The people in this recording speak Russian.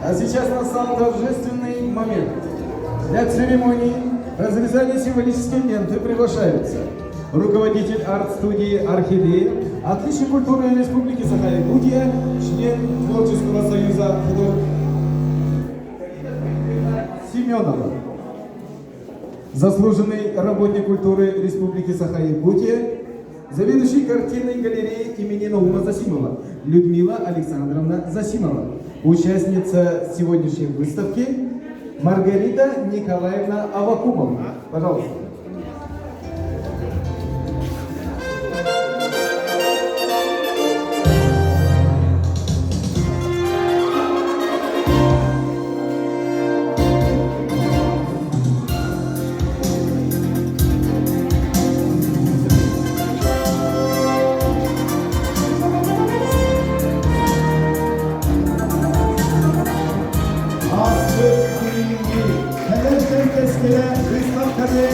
А сейчас настал торжественный момент. Для церемонии разрезания символические ленты приглашаются руководитель арт-студии «Орхидея», отличник культуры Республики Саха-Якутия, член Творческого союза Семенова, заслуженный работник культуры Республики Саха-Якутия, заведующий картинной галереей имени Наума Засимова Людмила Александровна Засимова, участница сегодняшней выставки Маргарита Николаевна Авакумова. Пожалуйста. Выставканы